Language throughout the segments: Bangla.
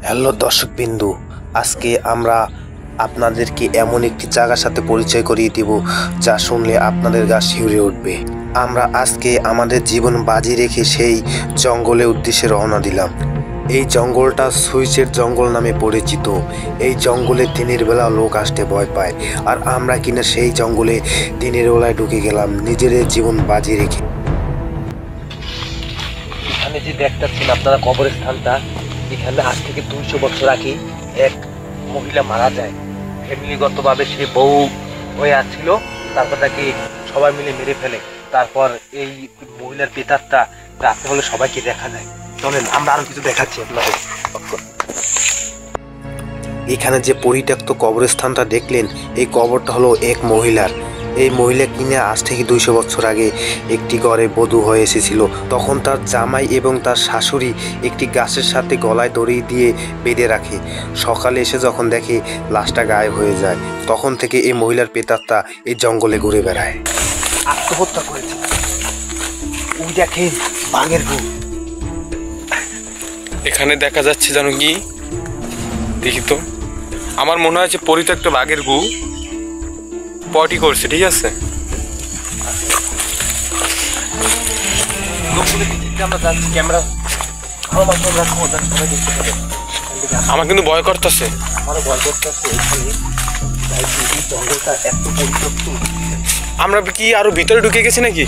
হ্যালো দর্শকবিন্দু, আজকে আমরা আপনাদেরকে এমন একটি জায়গার সাথে পরিচয় করিয়ে দিব যা শুনলে আপনাদের গা শিউরে উঠবে। আমরা আজকে আমাদের জীবন বাজি রেখে সেই জঙ্গলের উদ্দেশ্যে রওনা দিলাম। এই জঙ্গলটা সুইচের জঙ্গল নামে পরিচিত। এই জঙ্গলে দিনের বেলা লোক আসতে ভয় পায়, আর আমরা কিনা সেই জঙ্গলে দিনের বেলায় ঢুকে গেলাম নিজের জীবন বাজি রেখে। এখানে যে দেখতেছেন আপনারা কবরস্থানটা, এখানে আজ থেকে 200 বছর আগে এক মহিলা মারা যায়। ফ্যামিলিগতভাবে সে বউ হয়ে আসছিল, তারপর তাকে সবাই মিলে মেরে ফেলে। তারপর এই মহিলার পেতারটা রাতে হলে সবাইকে দেখা যায়। চলেন আমরা আরো কিছু দেখাচ্ছি আপনাদের। এখানে যে পরিত্যক্ত কবরস্থানটা দেখলেন, এই কবরটা হলো এক মহিলার। এই মহিলা কিনা আজ থেকে 200 বছর আগে একটি ঘরে বধূ হয়ে এসেছিল। তখন তার জামাই এবং তার শাশুড়ি একটি গাছের সাথে গলায় দড়ি দিয়ে বেঁধে রাখে। সকালে এসে যখন দেখে লাশটা গায়েব হয়ে যায়, তখন থেকে এই মহিলার প্রেতাত্মা এই জঙ্গলে ঘুরে বেড়ায়। আত্মহত্যা করেছে। ওই দেখেন বাঘের গু। এখানে দেখা যাচ্ছে জানো কি, দেখি তো, আমার মনে হয় যে পরিত্যক্ত বাঘের গু পটি করছে। ঠিক আছে, আমার কিন্তু ভয় করতেছে। আমরা কি আরো ভিতরে ঢুকে গেছি নাকি?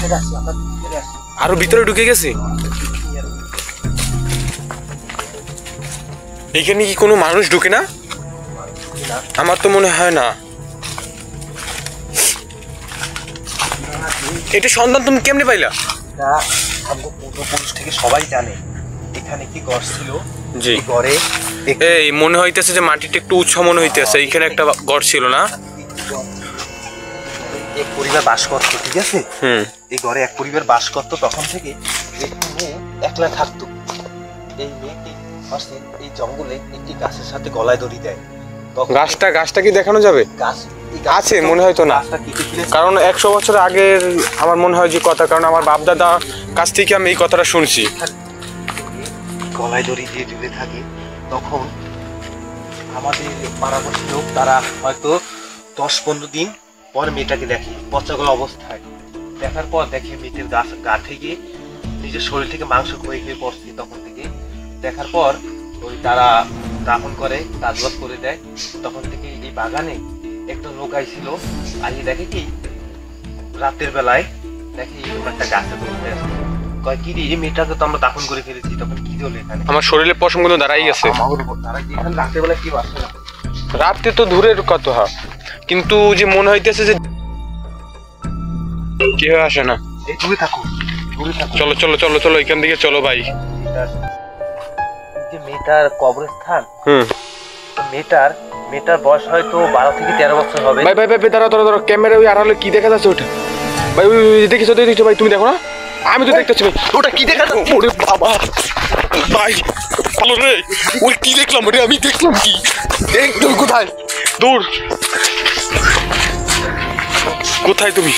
আরো ভিতরে ঢুকে গেছি? এখানে কি কোনো মানুষ ঢুকে না? আমার তো মনে হয় না। এটা সন্ধান তুমি কেমনে পাইলা? পূর্বপুরুষ থেকে সবাই জানে এখানে কি ঘর ছিল। জি, ঘরে এই মনে হইতেছে যে মাটিটা একটু উৎস মনে হইতেছে। এইখানে একটা ঘর ছিল না? এক পরিবার বাস করতো। ঠিক আছে, এই ঘরে এক পরিবার বাস করতো। তখন থেকে মেয়ে একলা থাকতো। এই মেয়েটি এই জঙ্গলে একটি গাছের সাথে গলায় দড়ি দেয়। গাছটা কি দেখানো যাবে? আছে মনে হয়তো না, কারণ 100 বছর আগের আমার মনে হয় যে কথা, কারণ আমার বাপ দাদা কাছ থেকে আমি এই কথাটা শুনছি। গলায় দড়ি দিয়ে ঝুলে থাকে। তখন আমাদের পাড়াপড়শি লোক তারা হয়তো 10-15 দিন পর মেয়েটাকে দেখে পচাগলা অবস্থায়। দেখার পর দেখে মেয়েটির গা থেকে নিজের শরীর থেকে মাংস ক্ষয়ে পড়ছে। তখন থেকে দেখার পর ওই তারা দাফন করে, কাজবাজ করে দেয়। তখন থেকে এই বাগানে একটা লোক আইছিল, আইয়ে দেখে কি রাতের বেলায় দেখে একটা গাছে দৌড়ে আসছে। কয় কি রে, এই মেয়েটাকে তো আমরা দাফন করে ফেলেছি, তখন কি হলো এখানে? আমার শরীরে পশম কিন্তু দাঁড়াই গেছে। এখানে রাতের বেলায় কি আসে না? রাতে তো দূরের কথা, কিন্তু যে মনে হইতেছে যে কেউ আসে না। এই দূরে থাকো, দূরে থাকো। চলো চলো চলো চলো, এখান থেকে চলো ভাই। যে মেয়েটার কবরস্থান, মেয়েটার বয়স হয়তো 12 থেকে 13 বছর হবে। ভাই ভাই ভাই দাঁড়াও, ক্যামেরা ওই আড়ালে কি দেখা যাচ্ছে ওটা? ভাই ওই দেখিছো ভাই, তুমি দেখো না? আমি তো দেখতেছি ভাই। ওটা কি দেখা যাচ্ছে? ওরে বাবা ভাই, ভালো রে। ওই কি দেখলাম রে? আমি দেখলাম কি? কোথায়? দূর কোথায় তুমি?